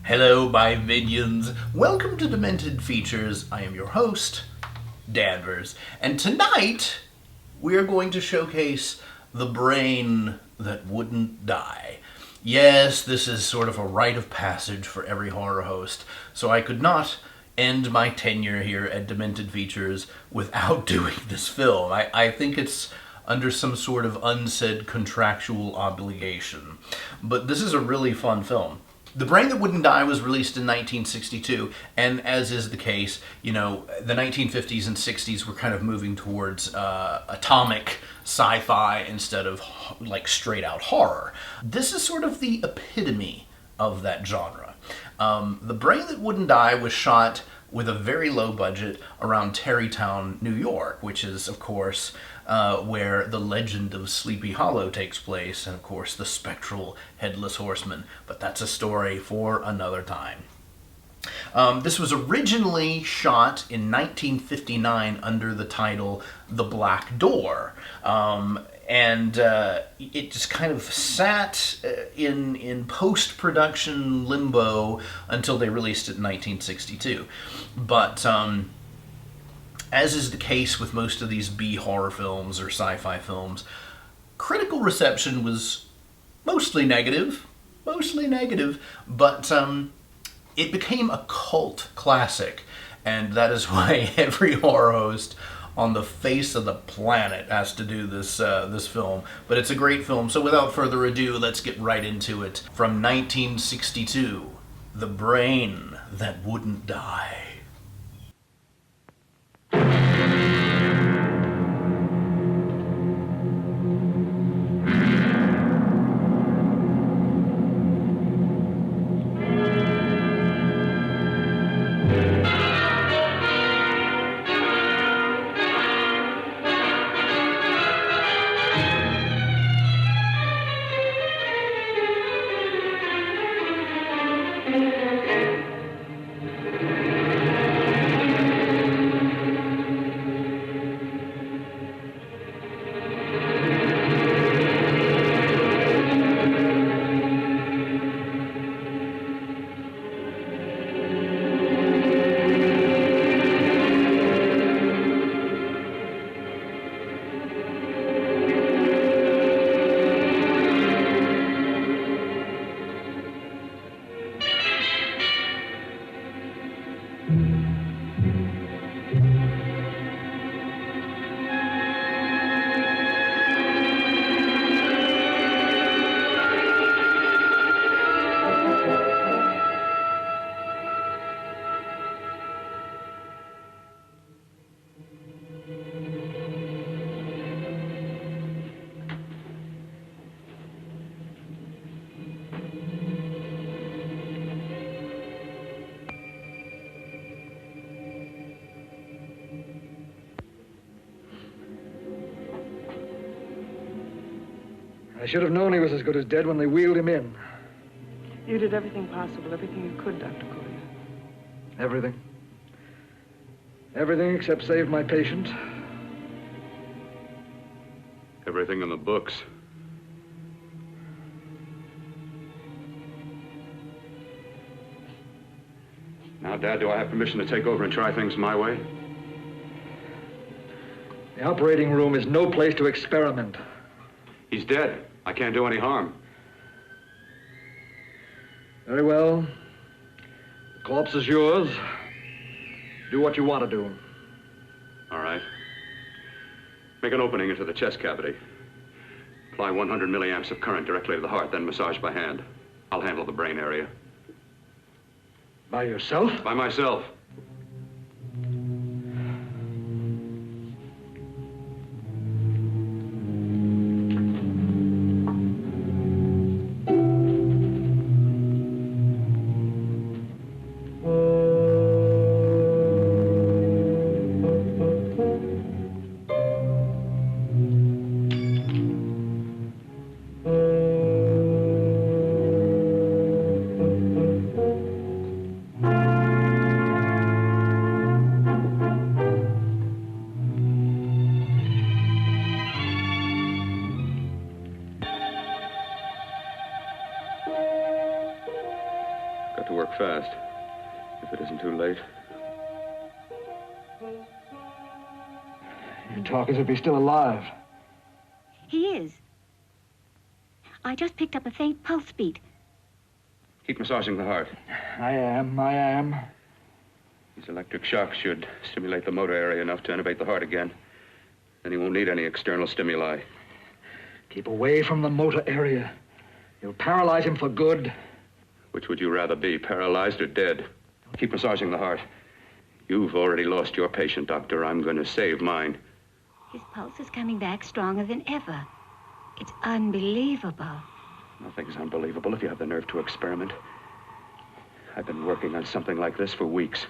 Hello, my minions. Welcome to Demented Features. I am your host, Danvers. And tonight, we are going to showcase the brain that wouldn't die. Yes, this is sort of a rite of passage for every horror host, so I could not end my tenure here at Demented Features without doing this film. I think it's under some sort of unsaid contractual obligation. But this is a really fun film. The Brain That Wouldn't Die was released in 1962, and as is the case, the 1950s and 60s were kind of moving towards atomic sci-fi instead of like straight out horror. This is sort of the epitome of that genre. The Brain That Wouldn't Die was shot with a very low budget around Tarrytown, New York, which is, of course, where the legend of Sleepy Hollow takes place, and, of course, the spectral Headless Horseman. But that's a story for another time. This was originally shot in 1959 under the title The Black Door. And it just kind of sat in post-production limbo until they released it in 1962. But as is the case with most of these B-horror films or sci-fi films, critical reception was mostly negative, but it became a cult classic, and that is why every horror host on the face of the planet has to do this film. But it's a great film, so without further ado, let's get right into it. From 1962, The Brain That Wouldn't Die. I should have known he was as good as dead when they wheeled him in. You did everything possible, everything you could, Dr. Collier. Everything. Everything except save my patient. Everything in the books. Now, Dad, do I have permission to take over and try things my way? The operating room is no place to experiment. He's dead. I can't do any harm. Very well. The corpse is yours. Do what you want to do. All right. Make an opening into the chest cavity. Apply 100 milliamps of current directly to the heart, then massage by hand. I'll handle the brain area. By yourself? By myself. Got to work fast, if it isn't too late. You talk as if he's still alive. He is. I just picked up a faint pulse beat. Keep massaging the heart. I am. These electric shocks should stimulate the motor area enough to innervate the heart again. Then he won't need any external stimuli. Keep away from the motor area. You'll paralyze him for good. Which would you rather be, paralyzed or dead? Keep massaging the heart. You've already lost your patient, Doctor. I'm going to save mine. His pulse is coming back stronger than ever. It's unbelievable. Nothing's unbelievable if you have the nerve to experiment. I've been working on something like this for weeks.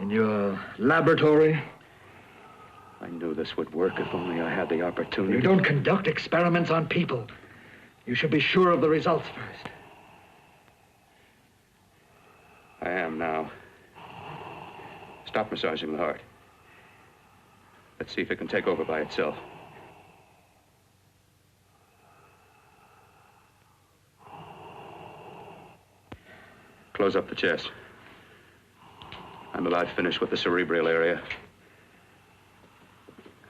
In your laboratory? I knew this would work if only I had the opportunity. You don't conduct experiments on people. You should be sure of the results first. I am now. Stop massaging the heart. Let's see if it can take over by itself. Close up the chest. I'm about finished with the cerebral area.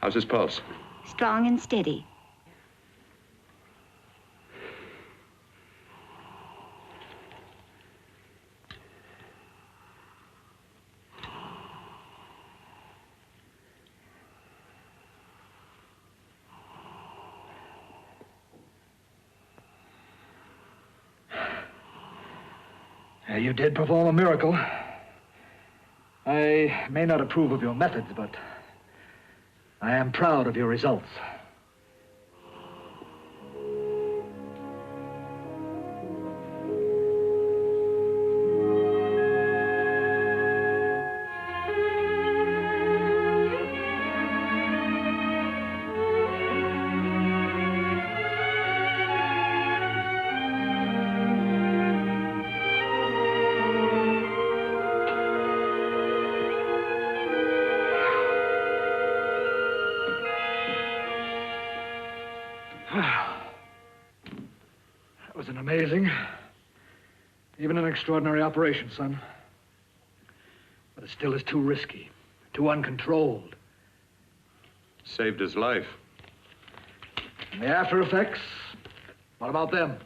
How's his pulse? Strong and steady. You did perform a miracle. I may not approve of your methods, but I am proud of your results. That was an amazing, even an extraordinary operation, son. But it still is too risky, too uncontrolled. Saved his life. And the after effects, what about them?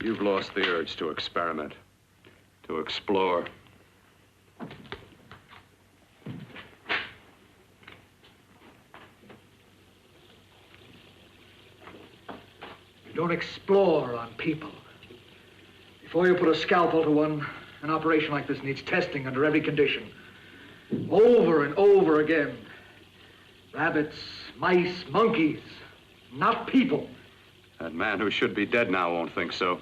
You've lost the urge to experiment, to explore. You don't explore on people. Before you put a scalpel to one, an operation like this needs testing under every condition. Over and over again. Rabbits, mice, monkeys, not people. That man who should be dead now won't think so.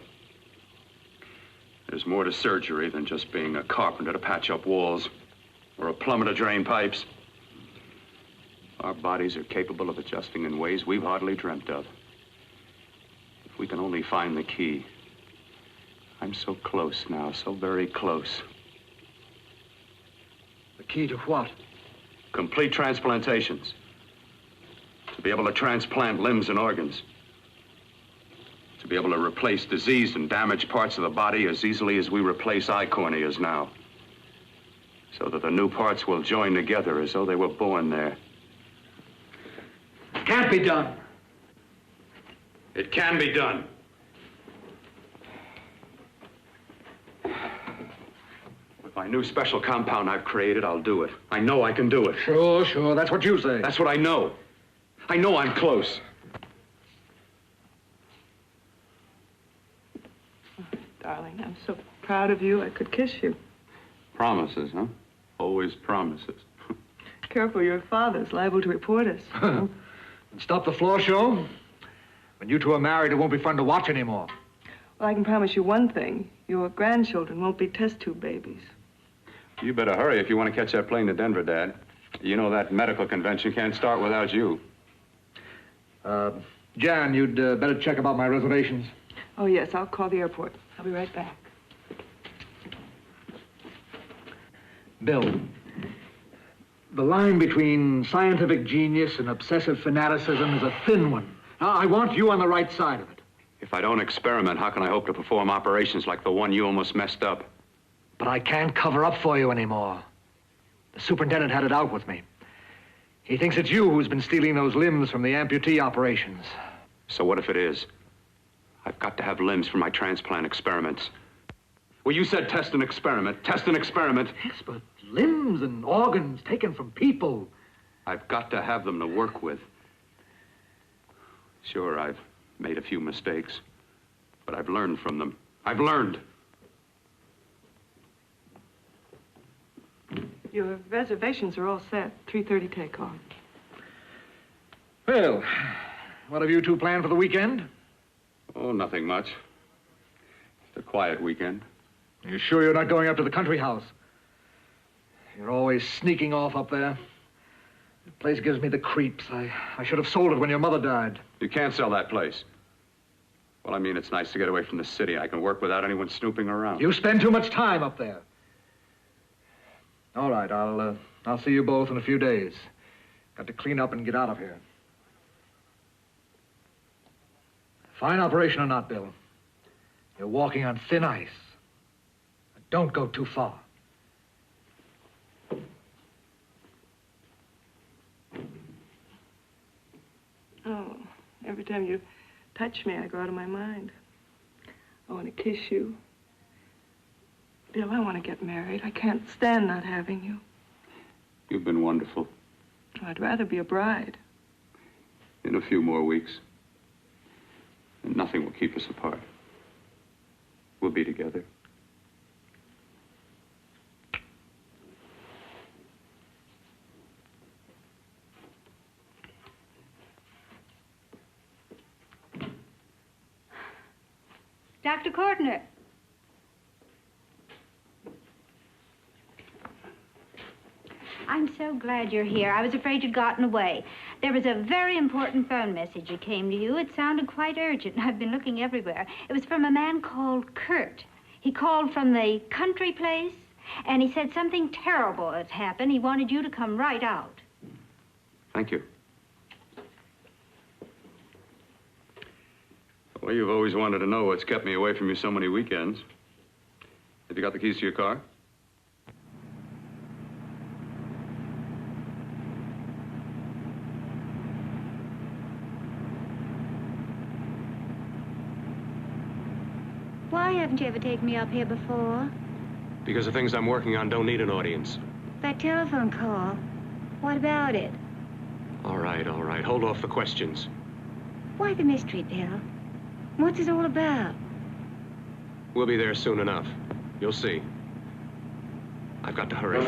There's more to surgery than just being a carpenter to patch up walls or a plumber to drain pipes. Our bodies are capable of adjusting in ways we've hardly dreamt of. If we can only find the key. I'm so close now, so very close. The key to what? Complete transplantations. To be able to transplant limbs and organs. To be able to replace diseased and damaged parts of the body as easily as we replace eye corneas now. So that the new parts will join together as though they were born there. It can't be done. It can be done. With my new special compound I've created, I'll do it. I know I can do it. Sure, that's what you say. That's what I know. I know I'm close. Darling, I'm so proud of you, I could kiss you. Promises, huh? Always promises. Careful, your father's liable to report us. And stop the floor show? When you two are married, it won't be fun to watch anymore. Well, I can promise you one thing. Your grandchildren won't be test tube babies. You better hurry if you want to catch that plane to Denver, Dad. You know that medical convention can't start without you. Jan, you'd better check about my reservations. Oh, yes, I'll call the airport. I'll be right back. Bill, the line between scientific genius and obsessive fanaticism is a thin one. Now, I want you on the right side of it. If I don't experiment, how can I hope to perform operations like the one you almost messed up? But I can't cover up for you anymore. The superintendent had it out with me. He thinks it's you who's been stealing those limbs from the amputee operations. So what if it is? I've got to have limbs for my transplant experiments. Well, you said test and experiment. Test and experiment. Yes, but limbs and organs taken from people. I've got to have them to work with. Sure, I've made a few mistakes, but I've learned from them. I've learned. Your reservations are all set. 3:30 takeoff. Well, what have you two planned for the weekend? Oh, nothing much. It's a quiet weekend. Are you sure you're not going up to the country house? You're always sneaking off up there. The place gives me the creeps. I should have sold it when your mother died. You can't sell that place. Well, I mean, it's nice to get away from the city. I can work without anyone snooping around. You spend too much time up there. All right, I'll see you both in a few days. Got to clean up and get out of here. Fine operation or not, Bill. You're walking on thin ice. But don't go too far. Oh, every time you touch me, I go out of my mind. I want to kiss you. Bill, I want to get married. I can't stand not having you. You've been wonderful. I'd rather be a bride. In a few more weeks, and nothing will keep us apart. We'll be together. Dr. Kortner. I'm so glad you're here. I was afraid you'd gotten away. There was a very important phone message that came to you. It sounded quite urgent. I've been looking everywhere. It was from a man called Kurt. He called from the country place, and he said something terrible had happened. He wanted you to come right out. Thank you. Well, you've always wanted to know what's kept me away from you so many weekends. Have you got the keys to your car? Why haven't you ever taken me up here before? Because the things I'm working on don't need an audience. That telephone call, what about it? All right. Hold off the questions. Why the mystery, Bill? What's it all about? We'll be there soon enough. You'll see. I've got to hurry.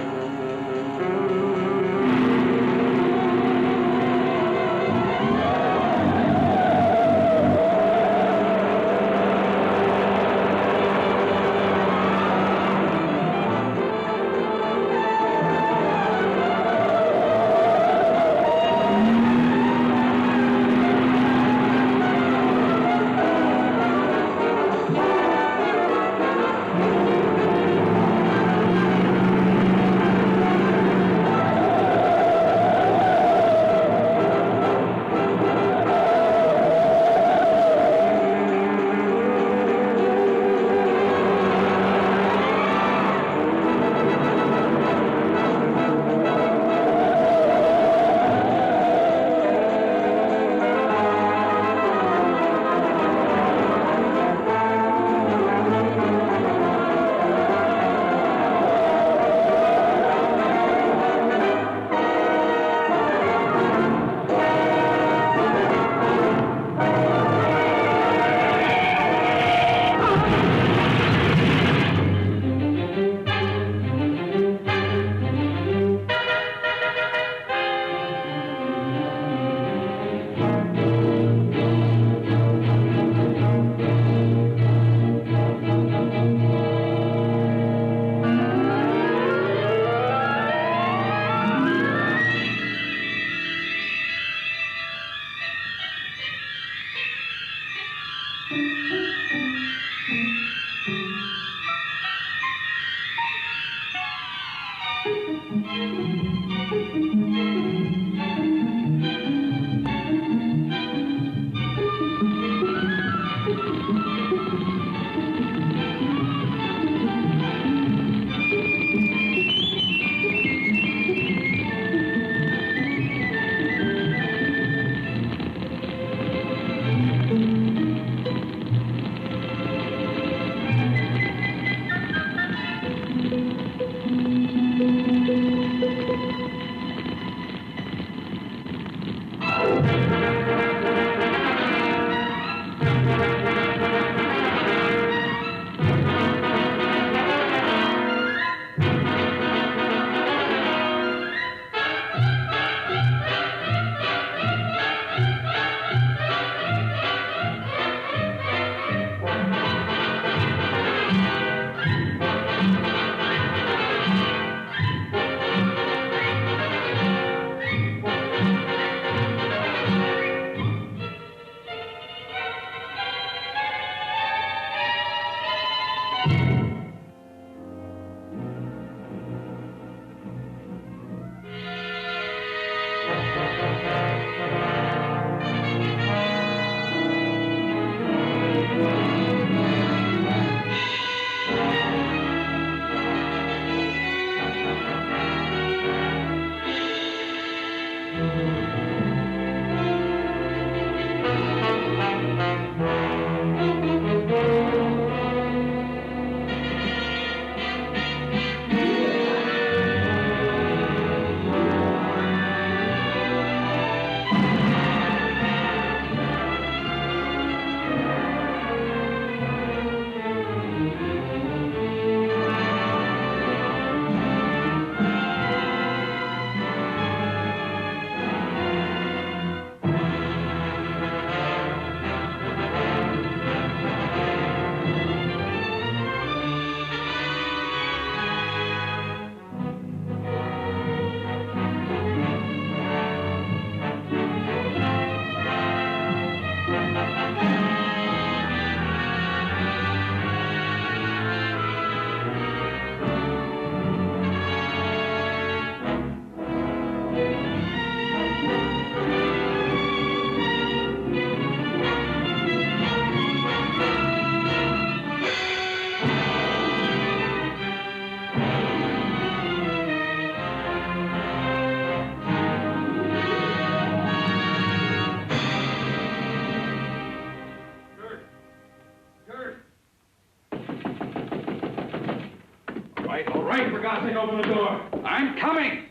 All right, for God's sake, open the door. I'm coming.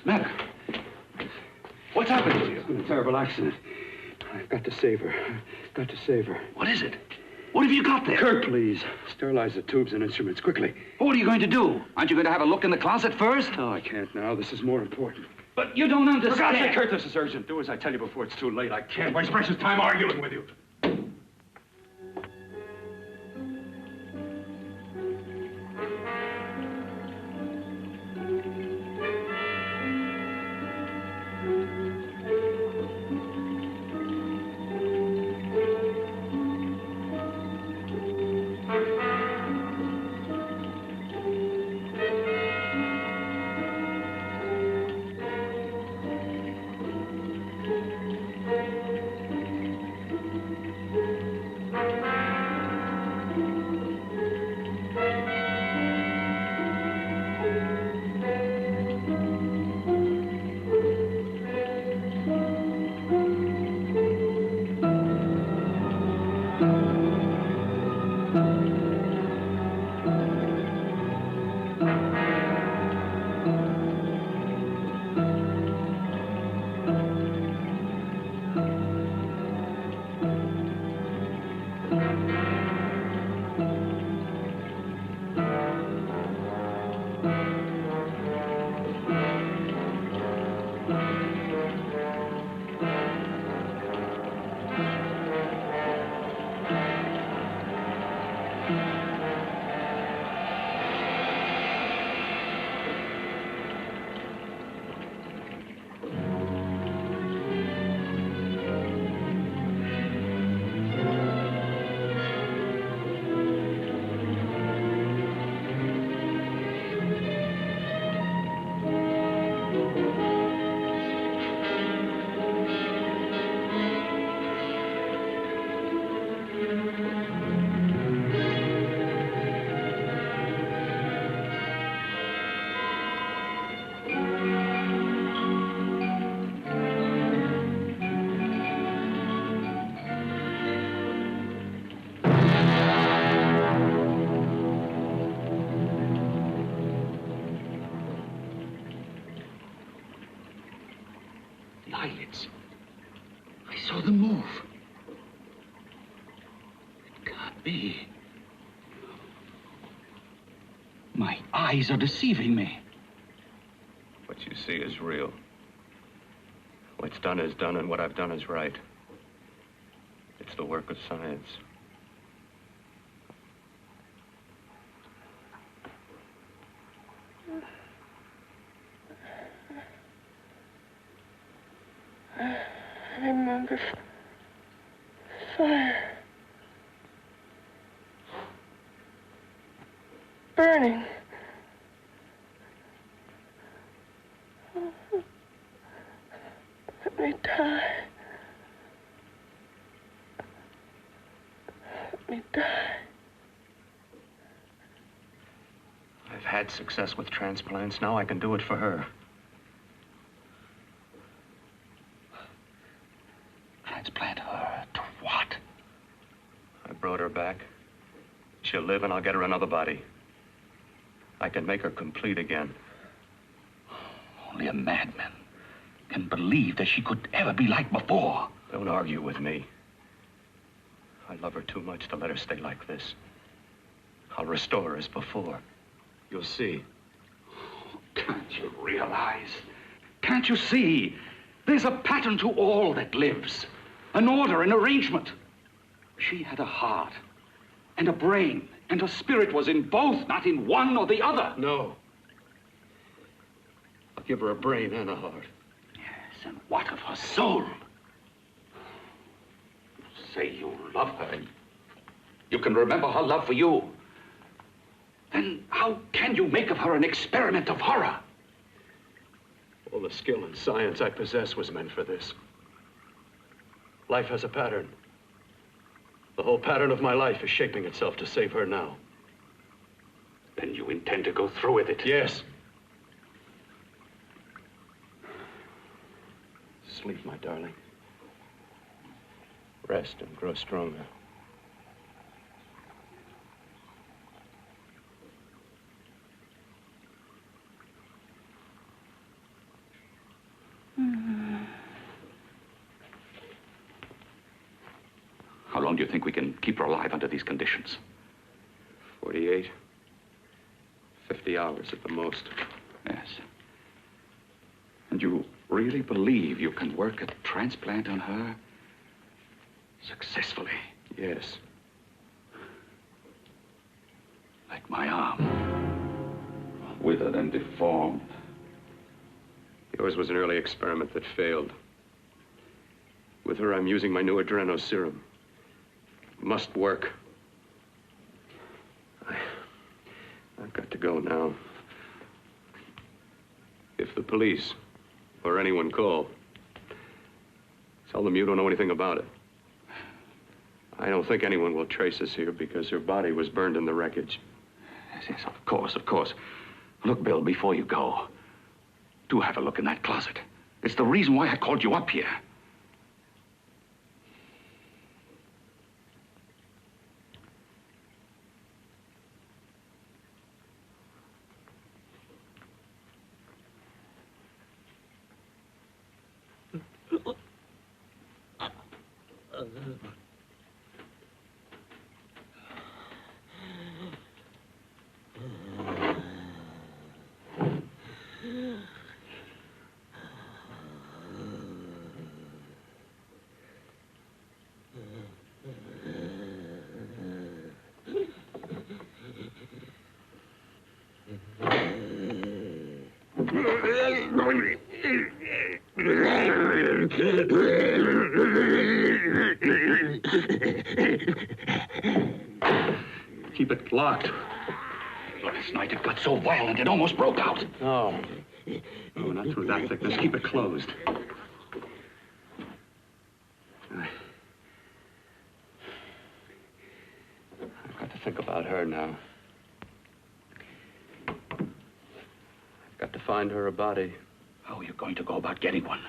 Matter? What's happened to you? It's been a terrible accident. I've got to save her. I've got to save her. What is it? What have you got there? Kirk, please. Sterilize the tubes and instruments quickly. What are you going to do? Aren't you going to have a look in the closet first? No, I can't now. This is more important. But you don't understand. For God's sake, Kurt, this is urgent. Do as I tell you before it's too late. I can't waste precious time arguing with you. Eyelids. I saw them move. It can't be. My eyes are deceiving me. What you see is real. What's done is done, and what I've done is right. It's the work of science. I remember fire. Burning. Let me die. Let me die. I've had success with transplants. Now I can do it for her. Transplant her to what? I brought her back. She'll live, and I'll get her another body. I can make her complete again. Only a madman can believe that she could ever be like before. Don't argue with me. I love her too much to let her stay like this. I'll restore her as before. You'll see. Can't you realize? Can't you see? There's a pattern to all that lives. An order, an arrangement. She had a heart and a brain, and her spirit was in both, not in one or the other. No. I'll give her a brain and a heart. Yes, and what of her soul? You say you love her, and you can remember her love for you. Then how can you make of her an experiment of horror? All the skill and science I possess was meant for this. Life has a pattern. The whole pattern of my life is shaping itself to save her now. Then you intend to go through with it? Yes. Sleep, my darling. Rest and grow stronger. long do you think we can keep her alive under these conditions? 48. 50 hours at the most. Yes. And you really believe you can work a transplant on her successfully? Yes. Like my arm. Withered and deformed. Yours was an early experiment that failed. With her, I'm using my new adreno serum. Must work. I've got to go now. If the police or anyone call, tell them you don't know anything about it. I don't think anyone will trace us here because her body was burned in the wreckage. Yes, of course, of course. Look, Bill, before you go, do have a look in that closet. It's the reason why I called you up here. Keep it locked. Last night it got so violent it almost broke out. Oh. Oh, not through that thickness. Keep it closed. I've got to think about her now. I've got to find her a body. How are you going to go about getting one?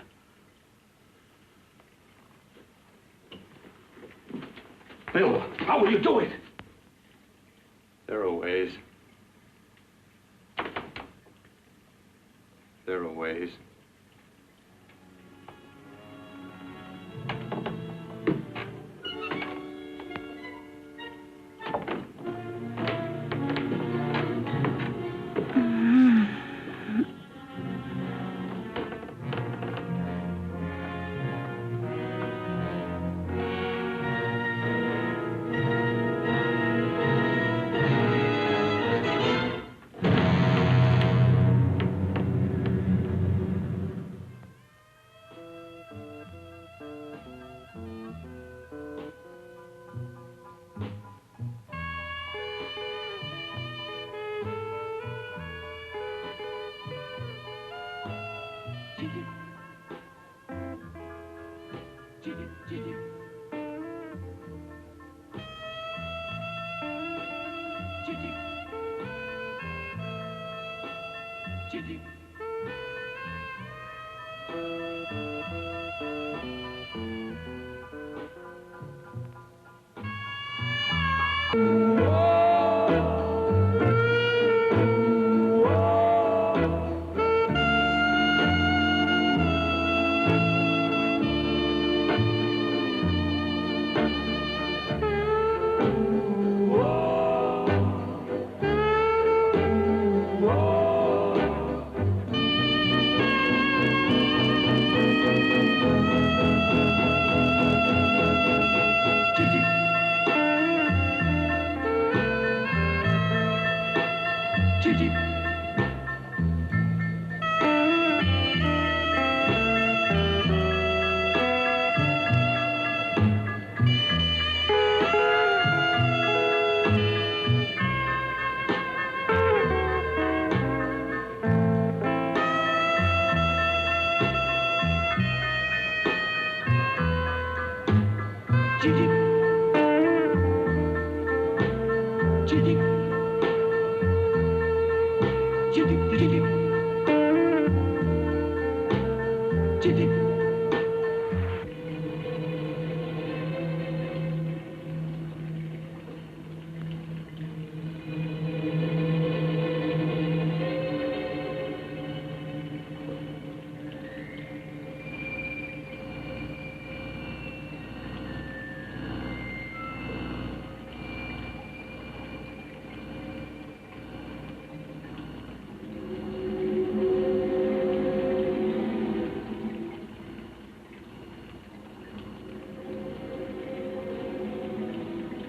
Bill, how will you do it? There are ways. There are ways.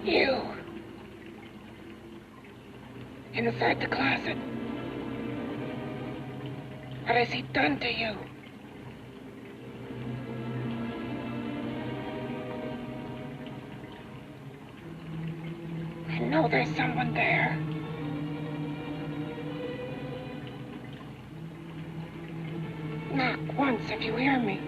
You. Inside the closet. What has he done to you? I know there's someone there. Knock once if you hear me.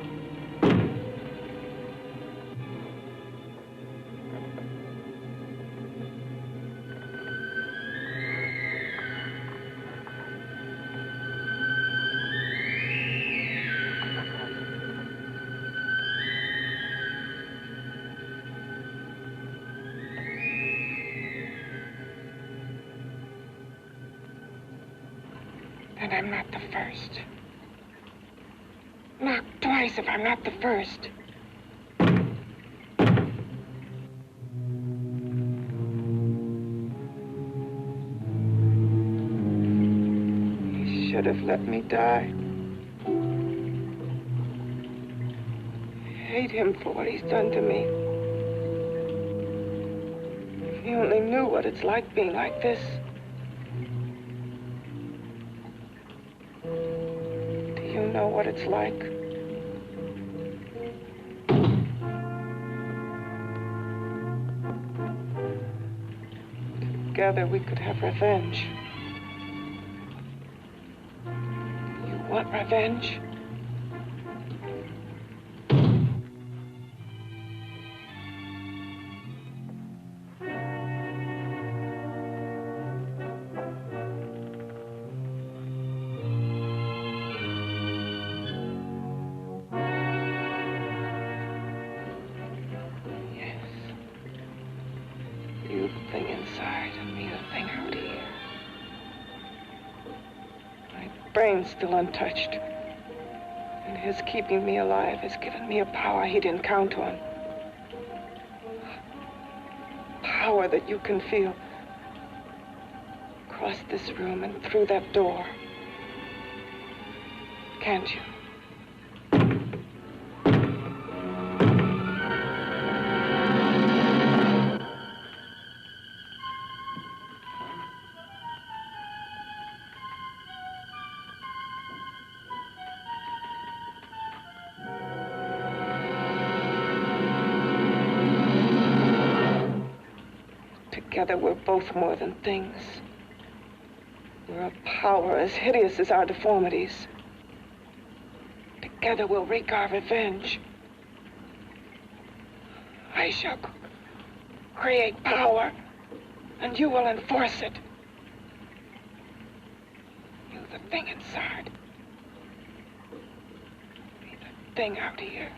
Then I'm not the first. Knock twice if I'm not the first. He should have let me die. I hate him for what he's done to me. If he only knew what it's like being like this. Know what it's like. Together we could have revenge. You want revenge? Brain's still untouched. And his keeping me alive has given me a power he didn't count on. Power that you can feel across this room and through that door. Can't you? Together we're both more than things. We're a power as hideous as our deformities. Together we'll wreak our revenge. I shall create power, and you will enforce it. You, the thing inside. Be the thing out here.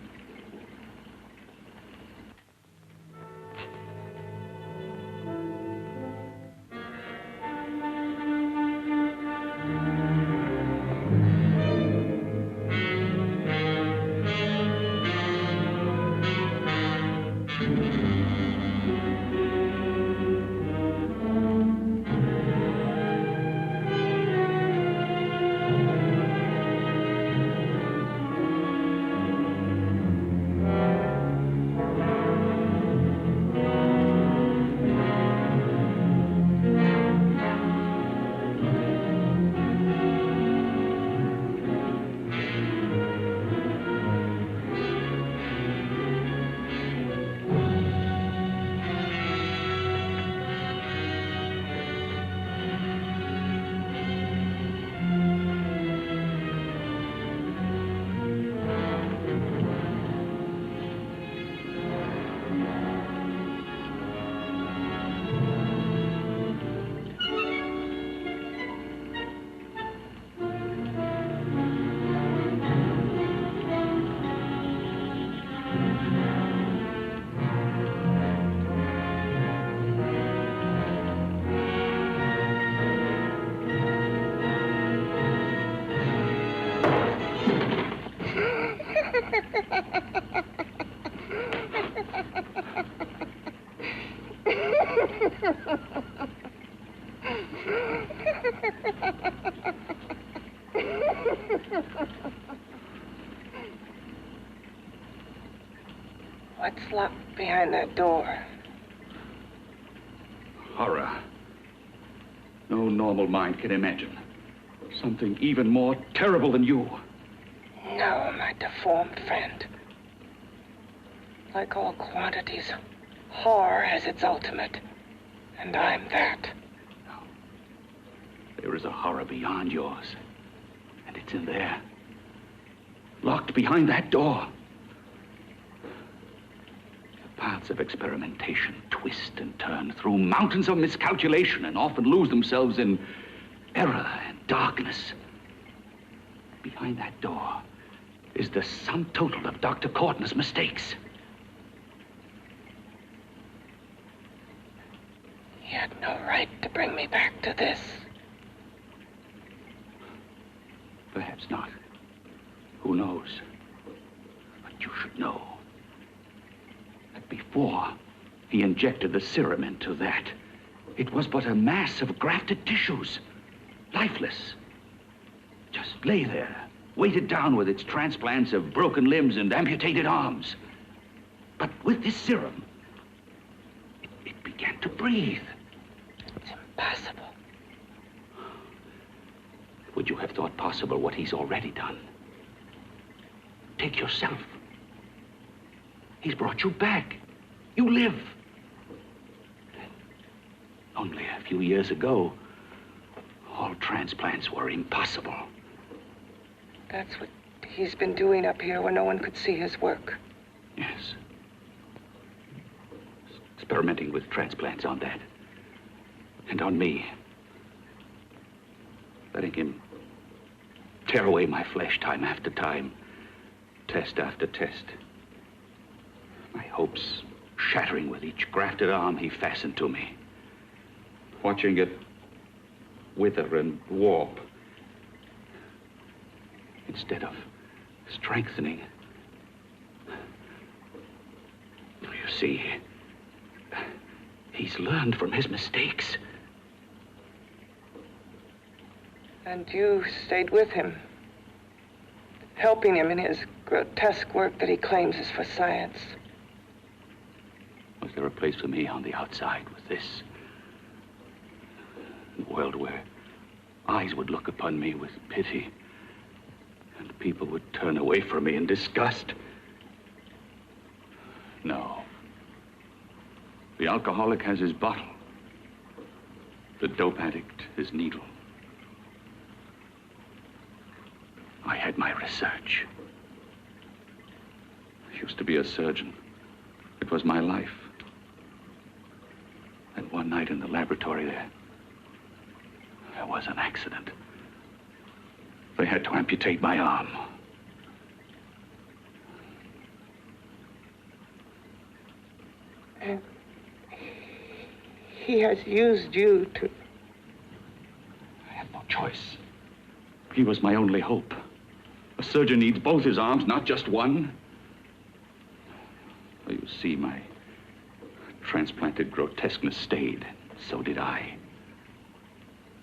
What's locked behind that door? horror no normal mind can imagine. Something even more terrible than you. No, my deformed friend. Like all quantities, horror has its ultimate. And I'm that. There is a horror beyond yours. And it's in there. Locked behind that door. The paths of experimentation twist and turn through mountains of miscalculation and often lose themselves in error and darkness. Behind that door is the sum total of Dr. Courtney's mistakes. He had no right to bring me back to this. Perhaps not. Who knows? But you should know that before he injected the serum into that, it was but a mass of grafted tissues, lifeless. Just lay there, weighted down with its transplants of broken limbs and amputated arms. But with this serum, it began to breathe. It's impossible. Would you have thought possible what he's already done? Take yourself. He's brought you back. You live. Only a few years ago, all transplants were impossible. That's what he's been doing up here where no one could see his work. Yes. Experimenting with transplants on that. And on me. Letting him tear away my flesh time after time. Test after test. My hopes shattering with each grafted arm he fastened to me. Watching it wither and warp. Instead of strengthening. You see, he's learned from his mistakes. And you stayed with him, helping him in his grotesque work that he claims is for science. Was there a place for me on the outside with this? A world where eyes would look upon me with pity and people would turn away from me in disgust? No. The alcoholic has his bottle. The dope addict his needle. I had my research. I used to be a surgeon. It was my life. And one night in the laboratory there was an accident. They had to amputate my arm. And he has used you to... I had no choice. He was my only hope. A surgeon needs both his arms, not just one. Well, you see, my transplanted grotesqueness stayed. So did I.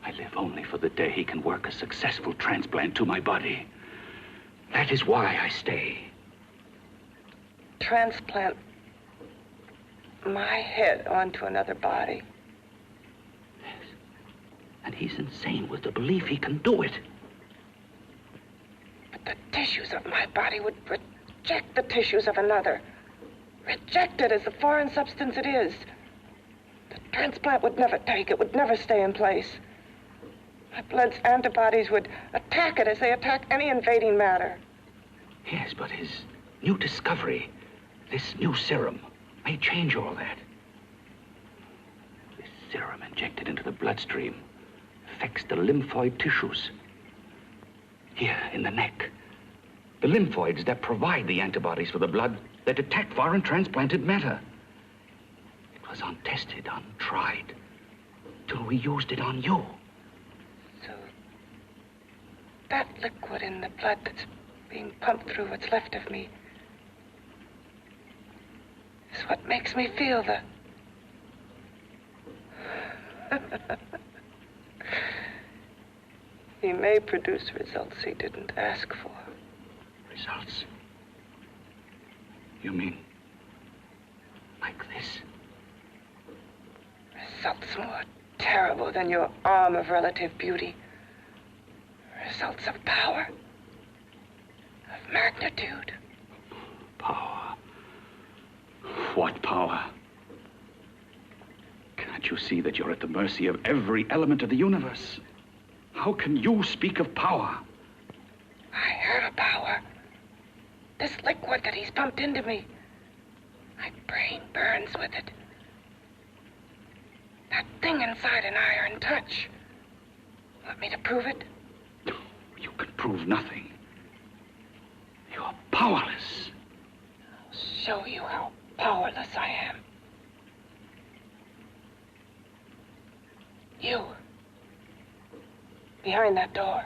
I live only for the day he can work a successful transplant to my body. That is why I stay. Transplant my head onto another body. Yes. And he's insane with the belief he can do it. But the tissues of my body would reject the tissues of another. Reject it as the foreign substance it is. The transplant would never take it, would never stay in place. My blood's antibodies would attack it as they attack any invading matter. Yes, but his new discovery, this new serum, may change all that. This serum injected into the bloodstream affects the lymphoid tissues. Here, in the neck. The lymphoids that provide the antibodies for the blood that attack foreign transplanted matter. It was untested, untried, till we used it on you. So, that liquid in the blood that's being pumped through what's left of me is what makes me feel the... He may produce results he didn't ask for. Results? You mean like this? Results more terrible than your arm of relative beauty. Results of power. Of magnitude. Power. What power? Can't you see that you're at the mercy of every element of the universe? How can you speak of power? I have a power. This liquid that he's pumped into me. My brain burns with it. That thing inside an iron touch. Want me to prove it? You can prove nothing. You're powerless. I'll show you how powerless I am. You. Behind that door.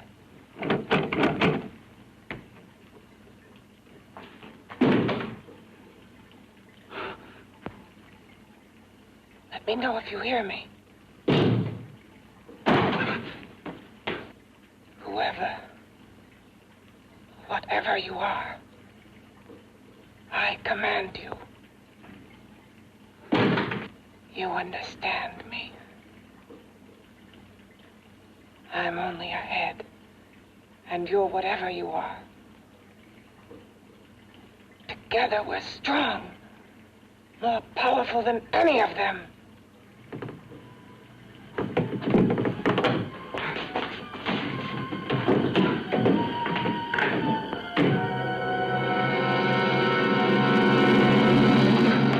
Let me know if you hear me. Whoever, whatever you are, I command you. You understand me. I'm only a head, and you're whatever you are. Together we're strong, more powerful than any of them.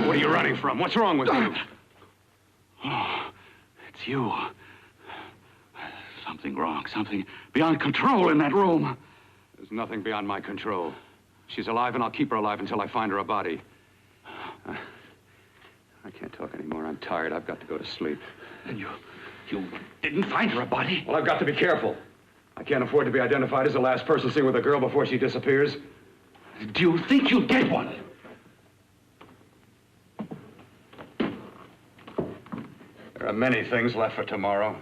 What are you running from? What's wrong with you? Oh, it's you. Something wrong, something beyond control in that room. There's nothing beyond my control. She's alive, and I'll keep her alive until I find her a body. I can't talk anymore. I'm tired. I've got to go to sleep. And you didn't find her a body? Well, I've got to be careful. I can't afford to be identified as the last person seen with a girl before she disappears. Do you think you'll get one? There are many things left for tomorrow.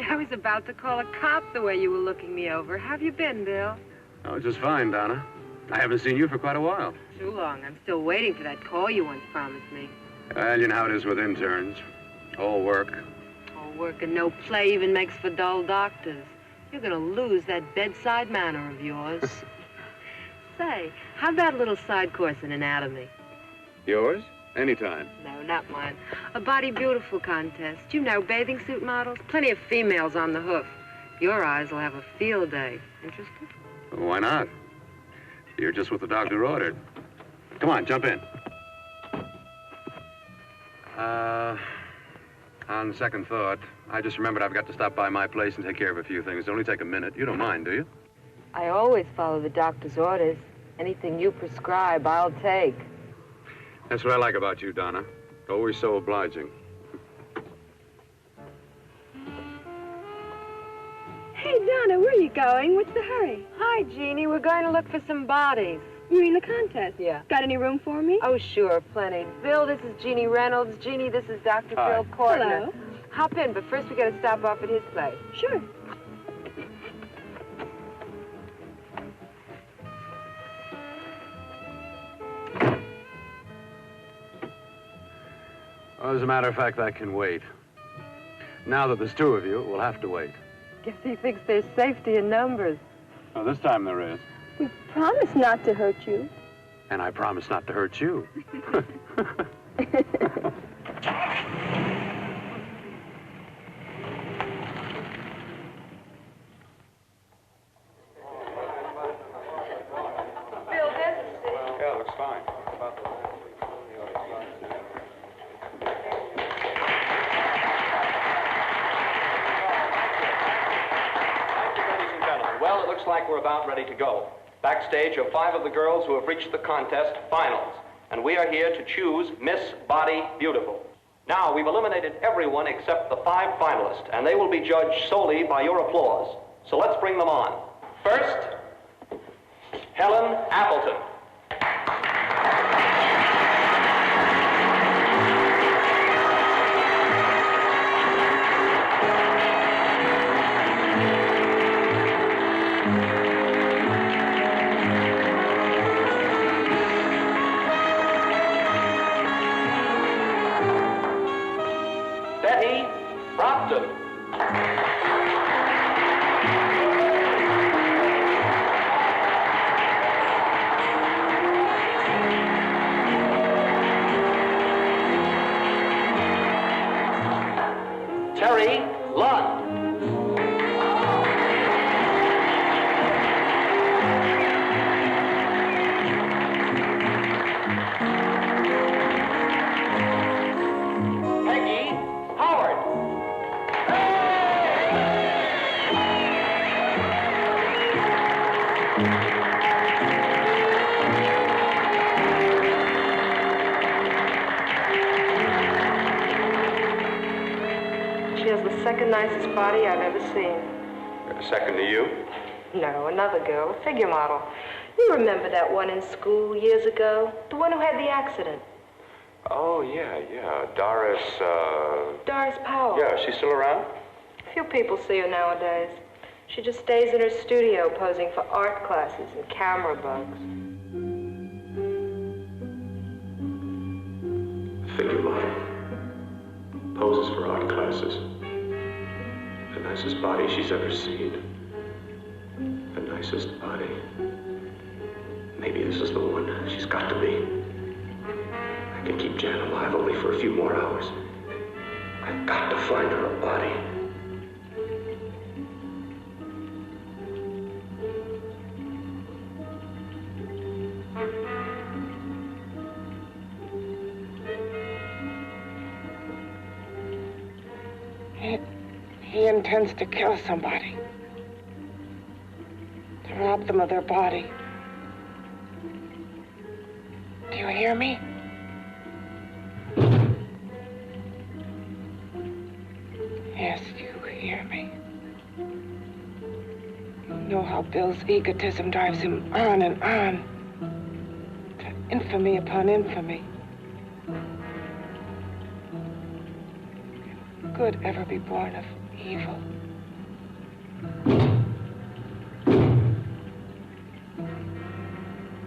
I was about to call a cop the way you were looking me over. How have you been, Bill? Oh, just fine, Donna. I haven't seen you for quite a while. Too long. I'm still waiting for that call you once promised me. Well, you know how it is with interns. All work. All work and no play even makes for dull doctors. You're gonna lose that bedside manner of yours. Say, how'd that little side course in anatomy? Yours? Anytime. No, not mine. A Body Beautiful contest. You know, bathing suit models. Plenty of females on the hoof. Your eyes will have a field day. Interested? Well, why not? You're just what the doctor ordered. Come on, jump in. On second thought, I just remembered I've got to stop by my place and take care of a few things. It'll only take a minute. You don't mind, do you? I always follow the doctor's orders. Anything you prescribe, I'll take. That's what I like about you, Donna. Always so obliging. Hey, Donna, where are you going? What's the hurry? Hi, Jeannie. We're going to look for some bodies. You mean the contest? Yeah. Got any room for me? Oh, sure, plenty. Bill, this is Jeannie Reynolds. Jeannie, this is Dr. Hi. Phil Courtner. Hello. Hop in, but first we got to stop off at his place. Sure. Well, as a matter of fact, that can wait. Now that there's two of you, we'll have to wait. Guess he thinks there's safety in numbers. Oh, this time there is. We promised not to hurt you. And I promise not to hurt you. Yeah, looks fine. Ladies and gentlemen, well, it looks like we're about ready to go. Backstage are 5 of the girls who have reached the contest finals, and we are here to choose Miss Body Beautiful. Now, we've eliminated everyone except the 5 finalists, and they will be judged solely by your applause. So let's bring them on. First, Helen Appleton. Betty Brockton. Terry Lund. Peggy Howard. She has the second nicest body I've ever seen. Second to you? No, another girl, a figure model. You remember that one in school years ago? The one who had the accident. Oh, yeah. Doris, Doris Powell. Yeah, she's still around? Few people see her nowadays. She just stays in her studio posing for art classes and camera bugs. Figure model. Poses for art classes. The nicest body she's ever seen. The nicest body. Maybe this is the one. She's got to be. I can keep Jan alive only for a few more hours. I've got to find her a body. He intends to kill somebody. To rob them of their body. Do you hear me? Yes, you hear me. You know how Bill's egotism drives him on and on. To infamy upon infamy. Can good ever be born of evil?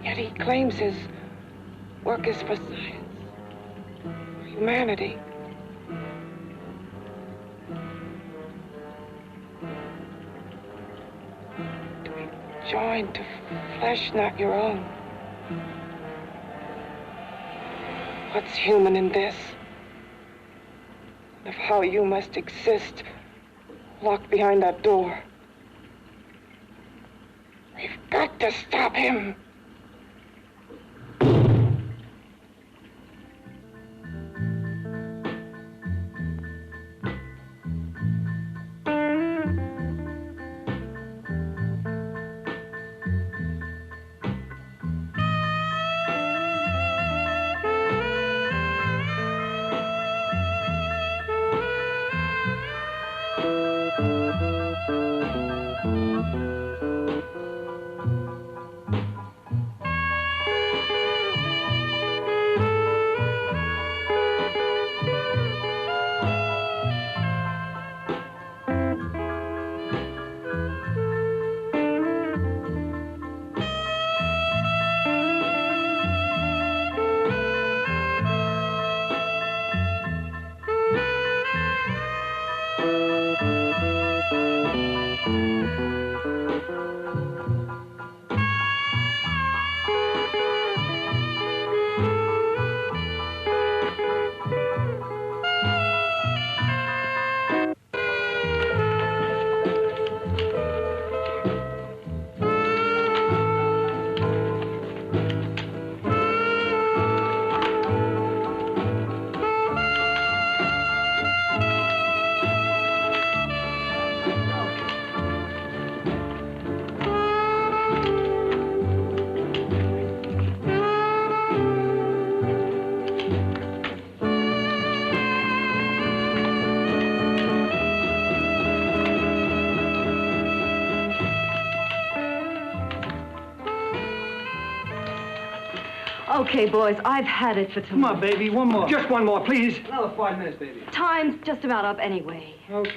Yet he claims his work is for science, for humanity. To be joined to flesh not your own. What's human in this? Of how you must exist, locked behind that door. We've got to stop him. Okay, boys, I've had it for tonight. Come on, baby, one more. Just one more, please. Another 5 minutes, baby. Time's just about up anyway. Okay.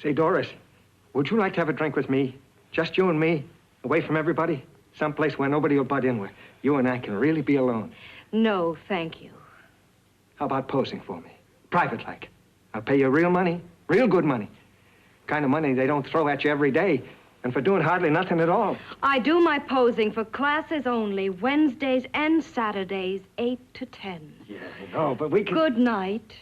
Say, Doris, would you like to have a drink with me? Just you and me, away from everybody? Someplace where nobody will butt in, where you and I can really be alone. No, thank you. How about posing for me? Private like. I'll pay you real money, real good money. Kind of money they don't throw at you every day, and for doing hardly nothing at all. I do my posing for classes only, Wednesdays and Saturdays, 8 to 10. Yeah, I know, but we can... Good night.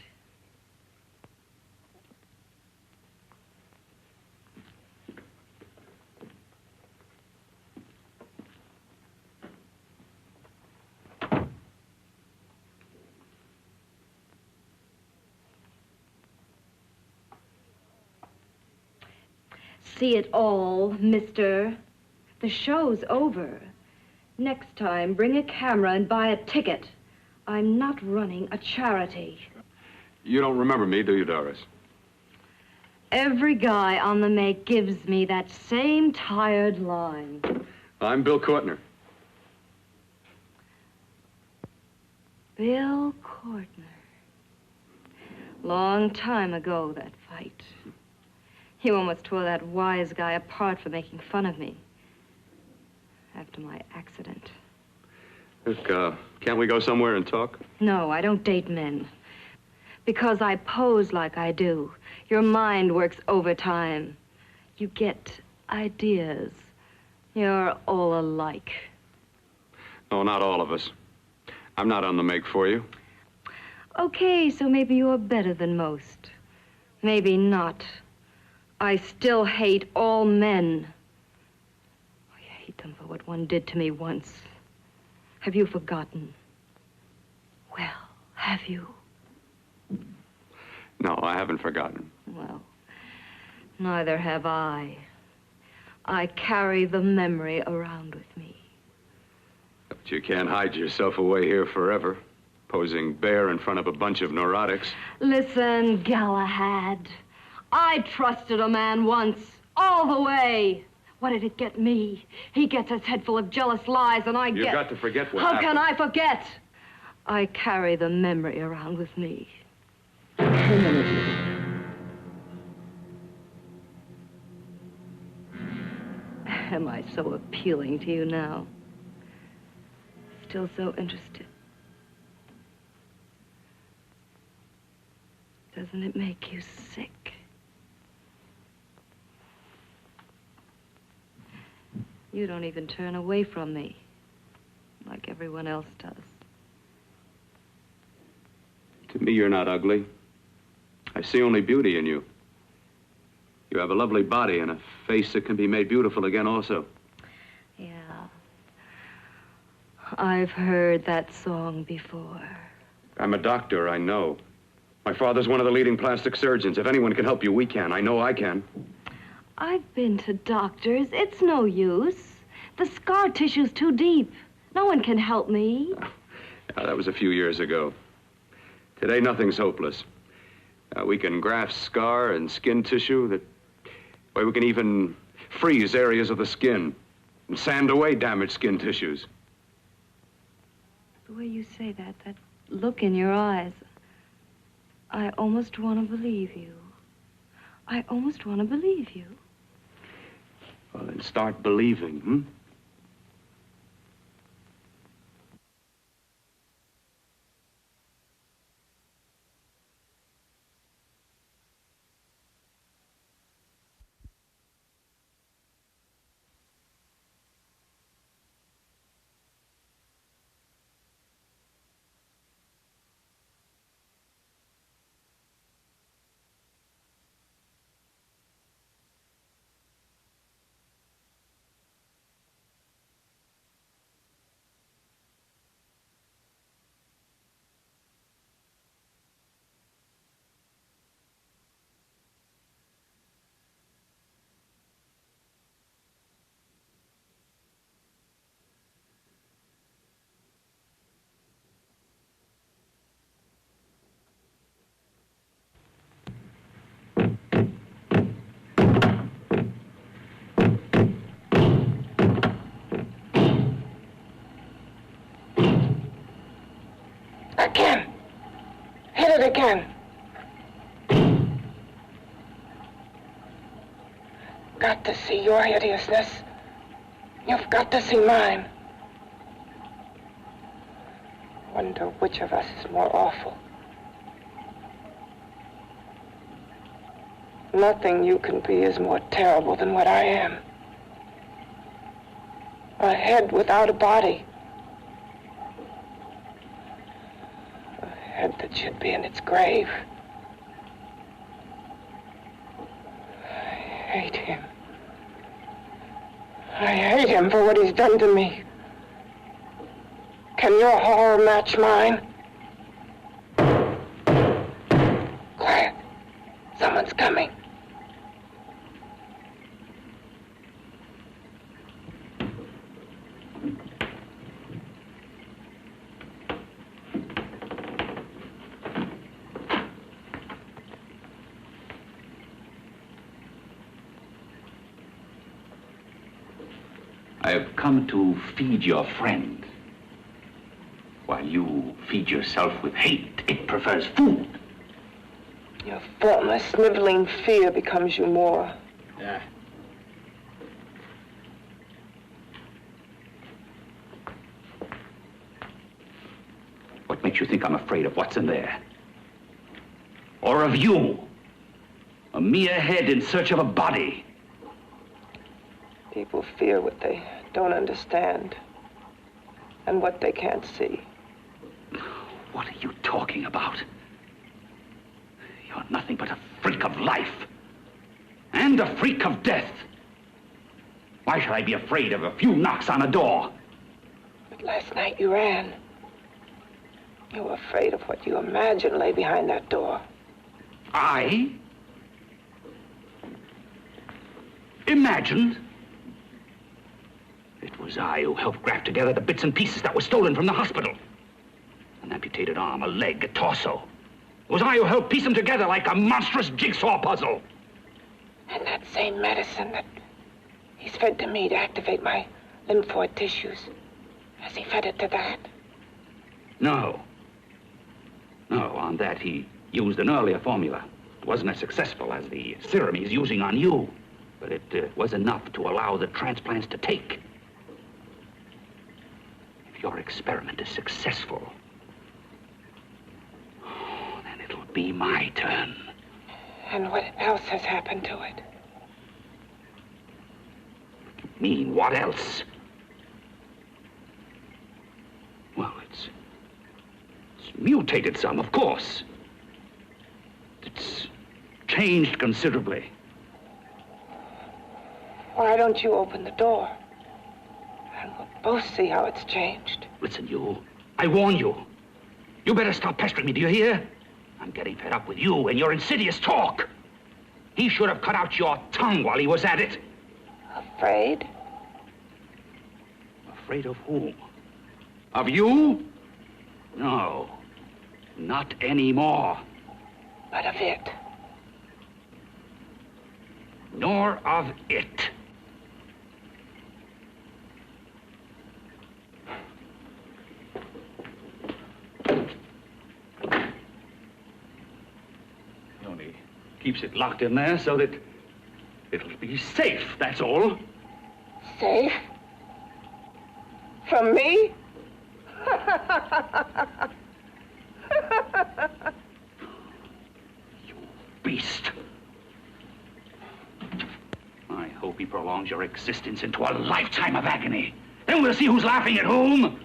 See it all, mister. The show's over. Next time, bring a camera and buy a ticket. I'm not running a charity. You don't remember me, do you, Doris? Every guy on the make gives me that same tired line. I'm Bill Courtner. Bill Courtner. Long time ago, that fight. You almost tore that wise guy apart for making fun of me. After my accident. Look, can't we go somewhere and talk? No, I don't date men. Because I pose like I do. Your mind works overtime. You get ideas. You're all alike. No, not all of us. I'm not on the make for you. Okay, so maybe you're better than most. Maybe not. I still hate all men. I hate them for what one did to me once. Have you forgotten? Well, have you? No, I haven't forgotten. Well, neither have I. I carry the memory around with me. But you can't hide yourself away here forever, posing bare in front of a bunch of neurotics. Listen, Galahad. I trusted a man once, all the way. What did it get me? He gets his head full of jealous lies, and I get... You've got to forget what How happened. can I forget? I carry the memory around with me. Am I so appealing to you now? Still so interested? Doesn't it make you sick? You don't even turn away from me, like everyone else does. To me, you're not ugly. I see only beauty in you. You have a lovely body and a face that can be made beautiful again also. Yeah. I've heard that song before. I'm a doctor, I know. My father's one of the leading plastic surgeons. If anyone can help you, we can. I know I can. I've been to doctors. It's no use. The scar tissue's too deep. No one can help me. Yeah, that was a few years ago. Today, nothing's hopeless. We can graft scar and skin tissue that... Well, we can even freeze areas of the skin and sand away damaged skin tissues. The way you say that look in your eyes, I almost want to believe you. I almost want to believe you. Well, then start believing, hmm? Again. Hit it again. Got to see your hideousness. You've got to see mine. Wonder which of us is more awful. Nothing you can be is more terrible than what I am. A head without a body. A head that should be in its grave. I hate him. I hate him for what he's done to me. Can your horror match mine? Quiet. Someone's coming. I've come to feed your friend. While you feed yourself with hate, it prefers food. Your formless, sniveling fear becomes you more. Yeah. What makes you think I'm afraid of what's in there? Or of you? A mere head in search of a body. People fear what they don't understand and what they can't see. What are you talking about? You're nothing but a freak of life. And a freak of death. Why should I be afraid of a few knocks on a door? But last night you ran. You were afraid of what you imagined lay behind that door. I? Imagined? It was I who helped graft together the bits and pieces that were stolen from the hospital. An amputated arm, a leg, a torso. It was I who helped piece them together like a monstrous jigsaw puzzle. And that same medicine that he's fed to me to activate my lymphoid tissues. Has he fed it to that? No. No, on that he used an earlier formula. It wasn't as successful as the serum he's using on you, but it was enough to allow the transplants to take. If your experiment is successful, then it'll be my turn. And what else has happened to it? You mean, what else? Well, it's mutated some, of course. It's changed considerably. Why don't you open the door? And we'll both see how it's changed. Listen, you. I warn you. You better stop pestering me, do you hear? I'm getting fed up with you and your insidious talk. He should have cut out your tongue while he was at it. Afraid? Afraid of whom? Of you? No. Not anymore. But of it. Nor of it. He only keeps it locked in there so that it'll be safe, that's all. Safe? From me? You beast. I hope he prolongs your existence into a lifetime of agony. Then we'll see who's laughing at whom.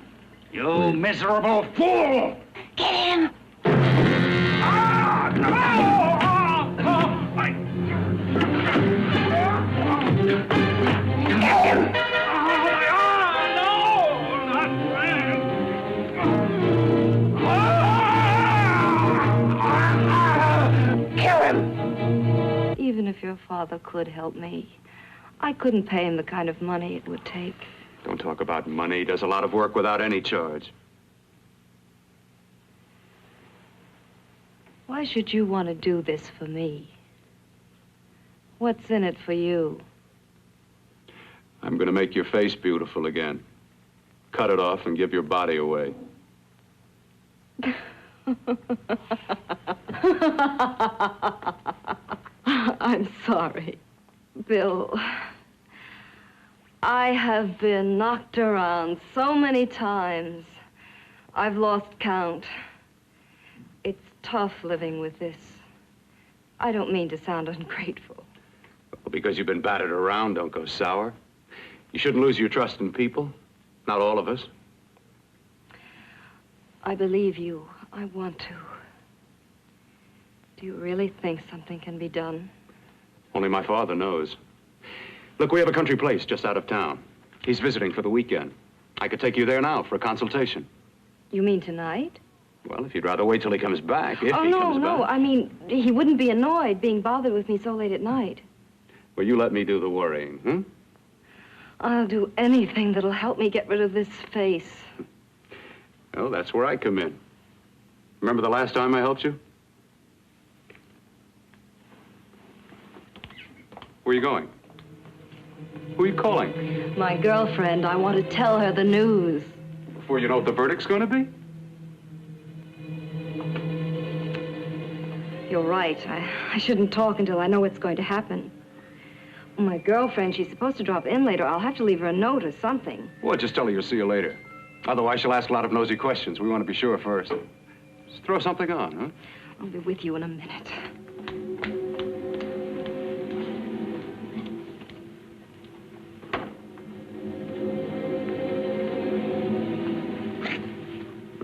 You miserable fool! Get him! Ah! No! Get him! Even if your father could help me, I couldn't pay him the kind of money it would take. Don't talk about money. He does a lot of work without any charge. Why should you want to do this for me? What's in it for you? I'm going to make your face beautiful again. Cut it off and give your body away. I'm sorry, Bill. I have been knocked around so many times. I've lost count. It's tough living with this. I don't mean to sound ungrateful. Well, because you've been battered around, don't go sour. You shouldn't lose your trust in people. Not all of us. I believe you. I want to. Do you really think something can be done? Only my father knows. Look, we have a country place just out of town. He's visiting for the weekend. I could take you there now for a consultation. You mean tonight? Well, if you'd rather wait till he comes back, if he comes back. No. I mean, he wouldn't be annoyed being bothered with me so late at night. Well, you let me do the worrying, hmm? I'll do anything that'll help me get rid of this face. Well, that's where I come in. Remember the last time I helped you? Where are you going? Who are you calling? My girlfriend. I want to tell her the news. Before you know what the verdict's going to be? You're right. I shouldn't talk until I know what's going to happen. My girlfriend, she's supposed to drop in later. I'll have to leave her a note or something. Well, just tell her you'll see you later. Otherwise, she'll ask a lot of nosy questions. We want to be sure first. Just throw something on, huh? I'll be with you in a minute.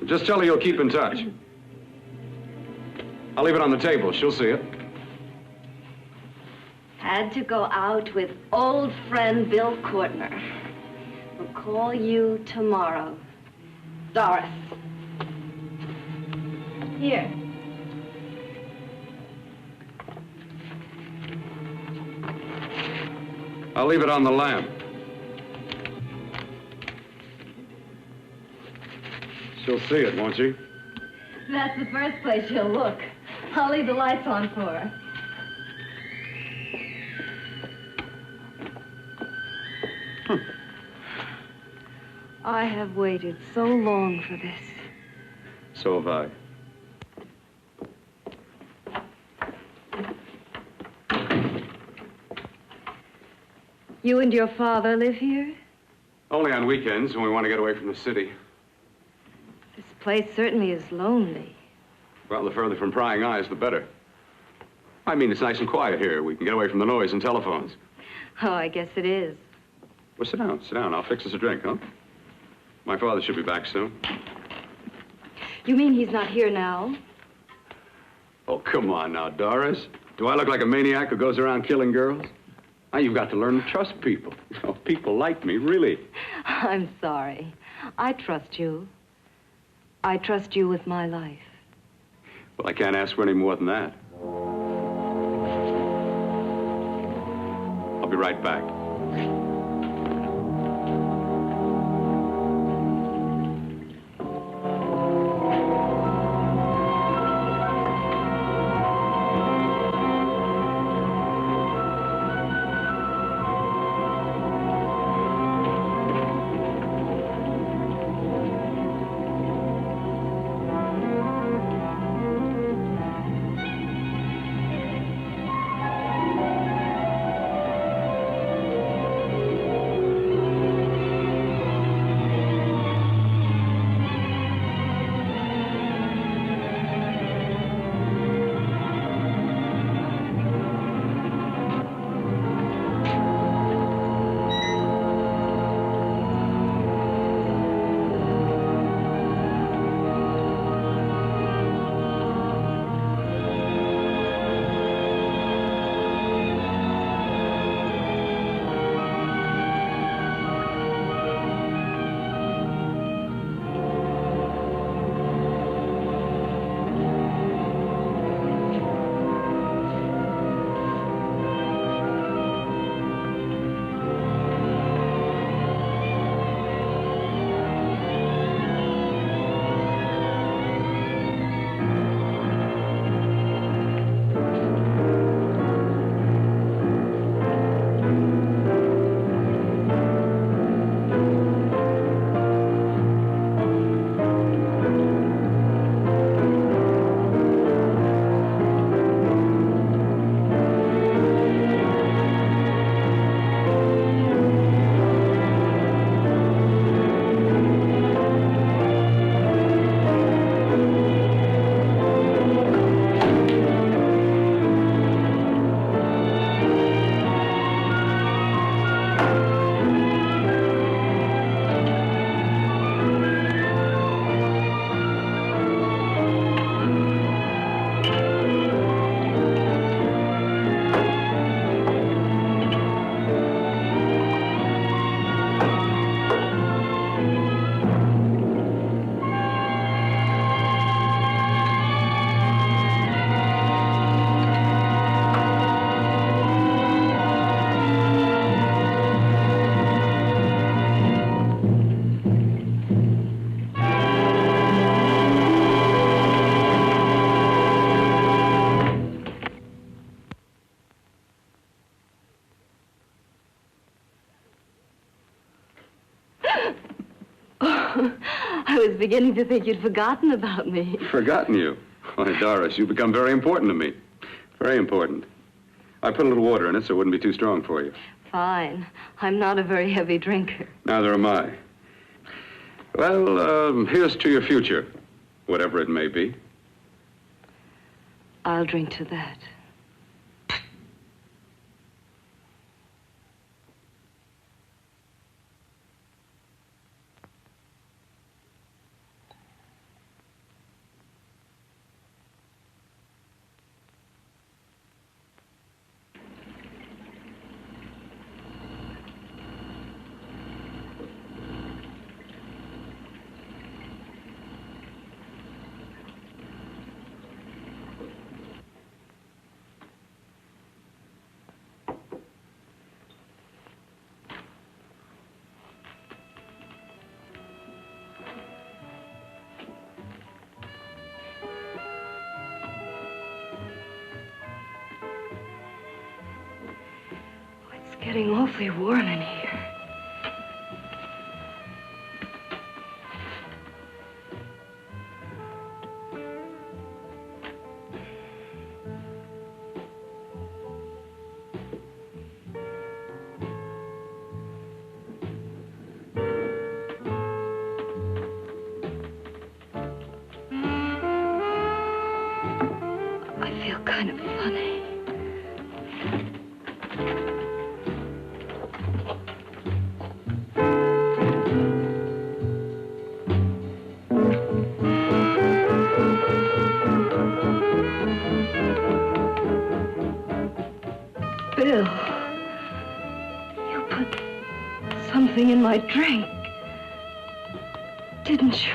Just tell her you'll keep in touch. I'll leave it on the table. She'll see it. Had to go out with old friend Bill Courtner. We'll call you tomorrow. Doris. Here. I'll leave it on the lamp. She'll see it, won't she? That's the first place she'll look. I'll leave the lights on for her. I have waited so long for this. So have I. You and your father live here? Only on weekends when we want to get away from the city. This place certainly is lonely. Well, the further from prying eyes, the better. I mean, it's nice and quiet here. We can get away from the noise and telephones. Oh, I guess it is. Well, sit down, sit down. I'll fix us a drink, huh? My father should be back soon. You mean he's not here now? Oh, come on now, Doris. Do I look like a maniac who goes around killing girls? Now, you've got to learn to trust people. Oh, people like me, really. I'm sorry. I trust you. I trust you with my life. Well, I can't ask for any more than that. I'll be right back. beginning to think you'd forgotten about me. Forgotten you? Why, Doris, you've become very important to me. Very important. I put a little water in it so it wouldn't be too strong for you. Fine. I'm not a very heavy drinker. Neither am I. Well, here's to your future, whatever it may be. I'll drink to that. It's getting awfully warm in here. I feel kind of funny. Bill, you put something in my drink, didn't you?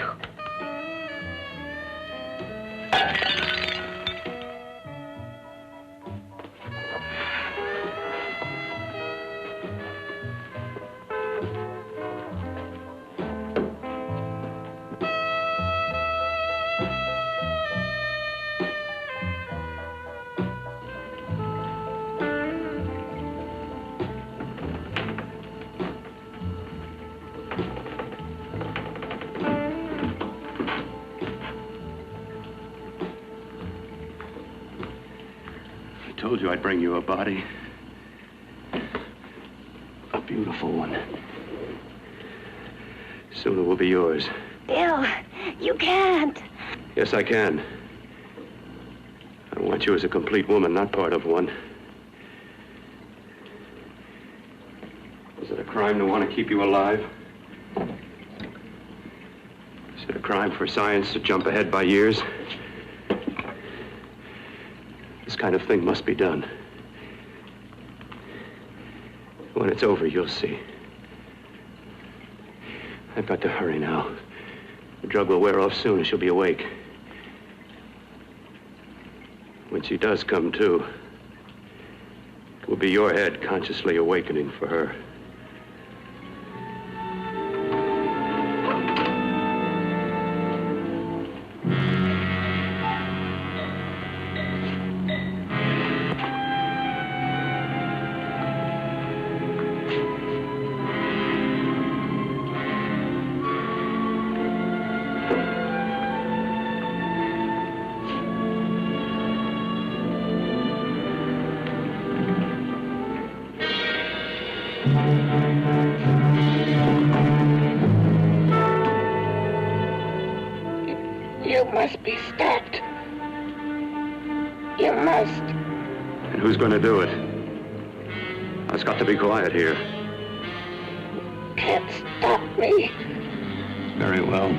I told you I'd bring you a body. A beautiful one. Soon it will be yours. Bill, you can't. Yes, I can. I want you as a complete woman, not part of one. Is it a crime to want to keep you alive? Is it a crime for science to jump ahead by years? This kind of thing must be done. When it's over, you'll see. I've got to hurry now. The drug will wear off soon and she'll be awake. When she does come to, it will be your head consciously awakening for her. You must be stopped. You must. And who's going to do it? It's got to be quiet here. Can't stop me. Very well.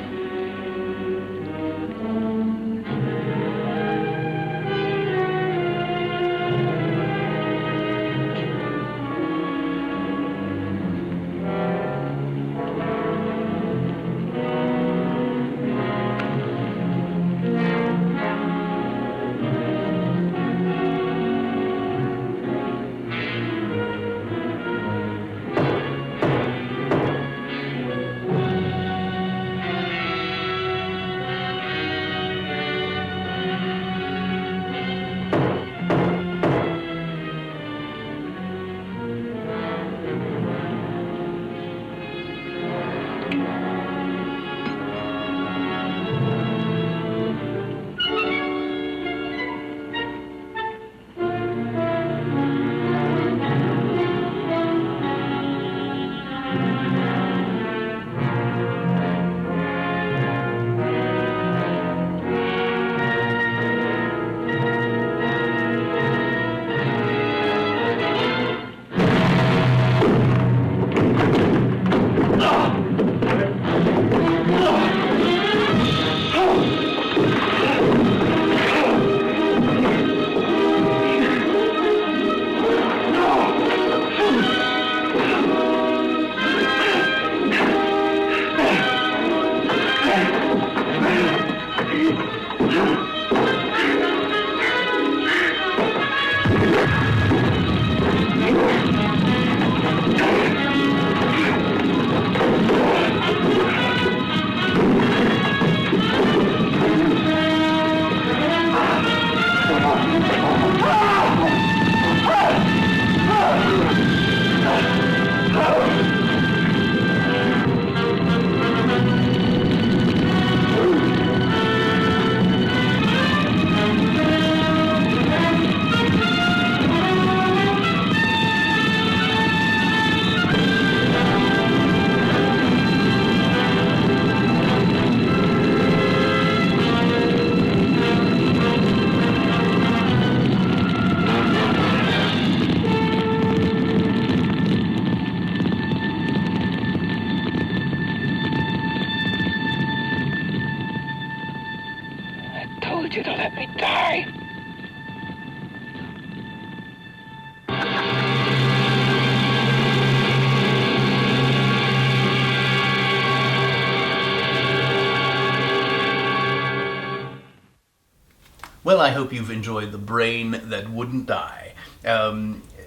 Well, I hope you've enjoyed The Brain That Wouldn't Die.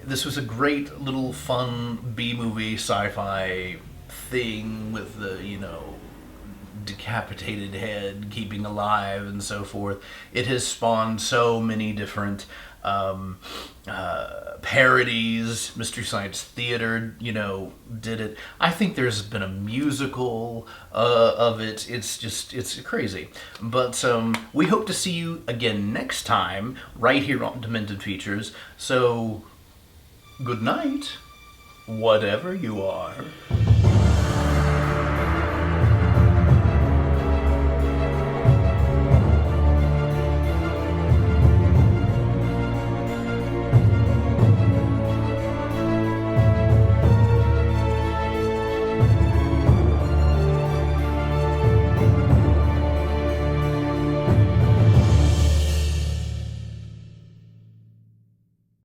This was a great little fun B-movie sci-fi thing with the, you know, decapitated head keeping alive and so forth. It has spawned so many different parodies. Mystery Science Theater, you know, did it. I think there's been a musical of it. It's crazy. But we hope to see you again next time right here on Demented Features. So good night, whatever you are.